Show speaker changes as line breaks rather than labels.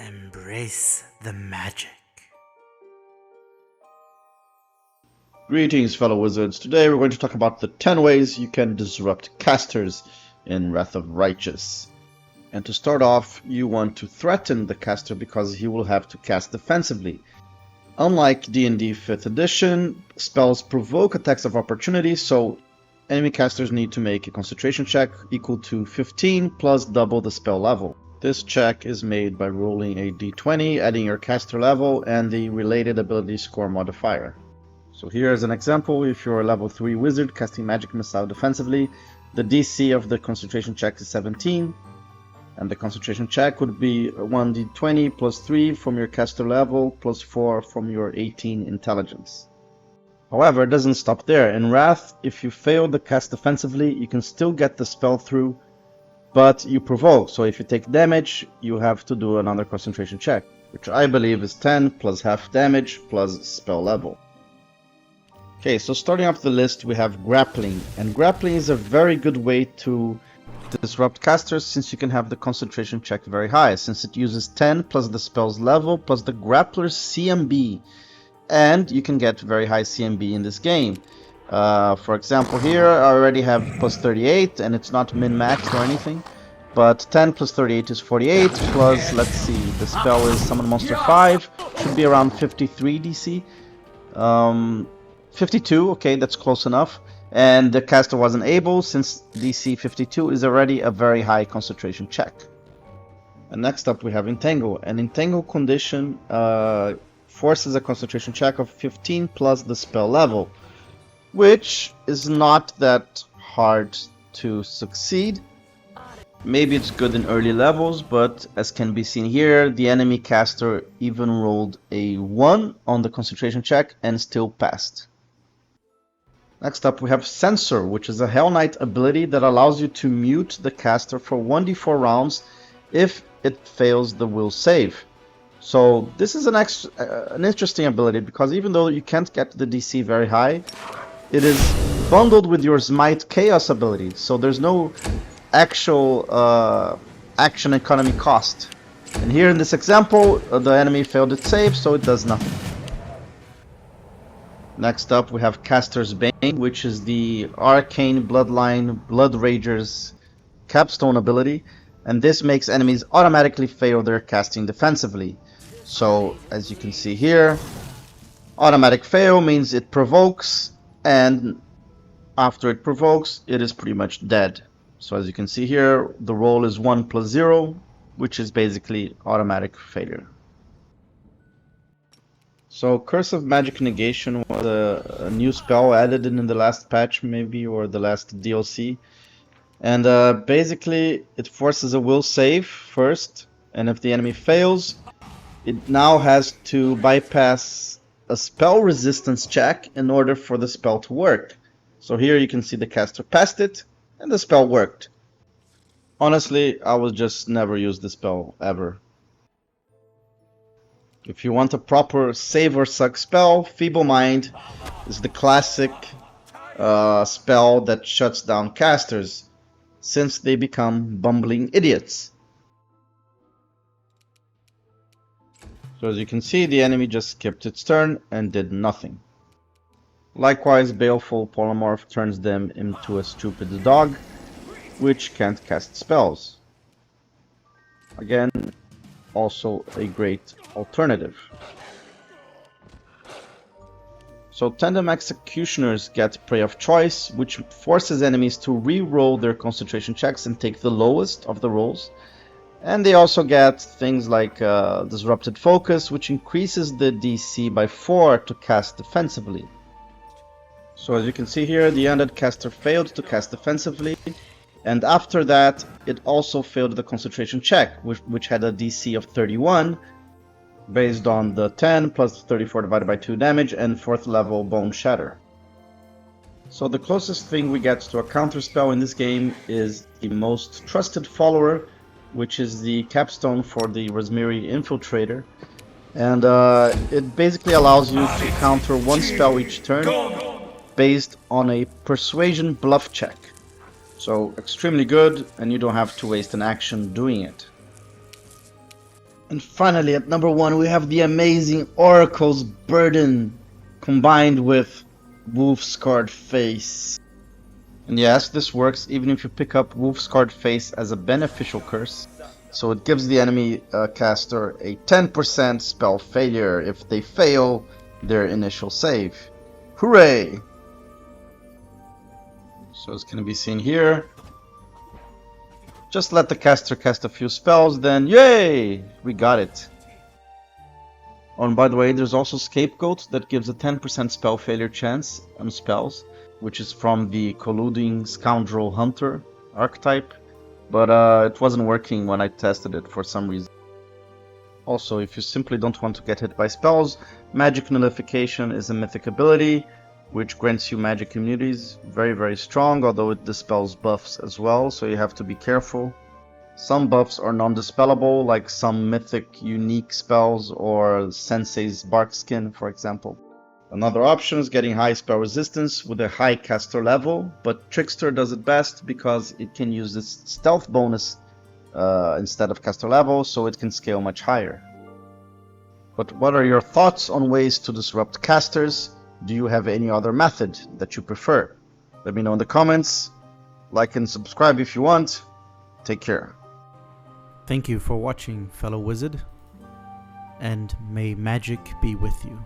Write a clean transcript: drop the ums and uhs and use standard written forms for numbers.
Embrace the magic.
Greetings, fellow wizards. Today we're going to talk about the 10 ways you can disrupt casters in Wrath of Righteous. And to start off, you want to threaten the caster because he will have to cast defensively. Unlike D&D 5th edition, spells provoke attacks of opportunity, so enemy casters need to make a concentration check equal to 15 plus double the spell level. This check is made by rolling a d20, adding your caster level and the related ability score modifier. So here is an example. If you're a level 3 wizard casting magic missile defensively, the DC of the concentration check is 17, and the concentration check would be 1d20 plus 3 from your caster level plus 4 from your 18 intelligence. However, it doesn't stop there. In Wrath, if you fail the cast defensively, you can still get the spell through, but you provoke. So if you take damage, you have to do another concentration check, which I believe is 10 plus half damage plus spell level. Okay, so starting up the list, we have Grappling, and Grappling is a very good way to disrupt casters since you can have the concentration check very high, since it uses 10 plus the spell's level plus the grappler's CMB, and you can get very high CMB in this game. For example, here I already have plus 38, and it's not min-maxed or anything, but 10 plus 38 is 48, plus, let's see, the spell is Summon Monster 5, should be around 53 DC. 52, okay, that's close enough. And the caster wasn't able, since DC 52 is already a very high concentration check. And next up we have Entangle. An Entangle condition forces a concentration check of 15 plus the spell level, which is not that hard to succeed. Maybe it's good in early levels, but as can be seen here, the enemy caster even rolled a 1 on the concentration check and still passed. Next up we have Censor, which is a Hell Knight ability that allows you to mute the caster for 1d4 rounds if it fails the will save. So this is an interesting ability because even though you can't get the DC very high, it is bundled with your Smite Chaos ability, so there's no actual action economy cost. And here in this example, the enemy failed its save, so it does nothing. Next up we have Caster's Bane, which is the Arcane Bloodline Blood Rager's capstone ability, and this makes enemies automatically fail their casting defensively. So as you can see here, automatic fail means it provokes, and after it provokes it is pretty much dead. So as you can see here, the roll is 1 plus 0, which is basically automatic failure. So Curse of Magic Negation was a new spell added in the last patch maybe, or the last DLC. And basically it forces a will save first, and if the enemy fails, it now has to bypass a spell resistance check in order for the spell to work. So here you can see the caster passed it, and the spell worked. Honestly, I will just never use the spell ever. If you want a proper save or suck spell, Feeblemind is the classic spell that shuts down casters, since they become bumbling idiots. So as you can see, the enemy just skipped its turn and did nothing. Likewise, Baleful Polymorph turns them into a stupid dog, which can't cast spells. Again, also a great alternative. So Tandem Executioners get Prey of Choice, which forces enemies to re-roll their concentration checks and take the lowest of the rolls. And they also get things like Disrupted Focus, which increases the DC by 4 to cast defensively. So as you can see here, the undead caster failed to cast defensively, and after that it also failed the concentration check, which had a DC of 31 based on the 10 plus 34 divided by 2 damage and 4th level Bone Shatter. So the closest thing we get to a counterspell in this game is the most trusted follower, which is the capstone for the Rosmiri Infiltrator, and it basically allows you to counter one spell each turn based on a persuasion bluff check. So extremely good, and you don't have to waste an action doing it. And finally, at number 1, we have the amazing Oracle's Burden, combined with Wolf Scarred Face. And yes, this works even if you pick up Wolf Scarred Face as a beneficial curse. So it gives the enemy caster a 10% spell failure if they fail their initial save. Hooray! So it's going to be seen here. Just let the caster cast a few spells, then yay! We got it. Oh, and by the way, there's also Scapegoat that gives a 10% spell failure chance on spells, which is from the Colluding Scoundrel Hunter archetype, but it wasn't working when I tested it for some reason. Also, if you simply don't want to get hit by spells, Magic Nullification is a mythic ability which grants you magic immunities. Very, very strong, although it dispels buffs as well, so you have to be careful. Some buffs are non-dispellable, like some mythic unique spells or Sensei's Barkskin, for example. Another option is getting high spell resistance with a high caster level, but Trickster does it best because it can use this stealth bonus instead of caster level, so it can scale much higher. But what are your thoughts on ways to disrupt casters? Do you have any other method that you prefer? Let me know in the comments. Like and subscribe if you want. Take care.
Thank you for watching, fellow wizard, and may magic be with you.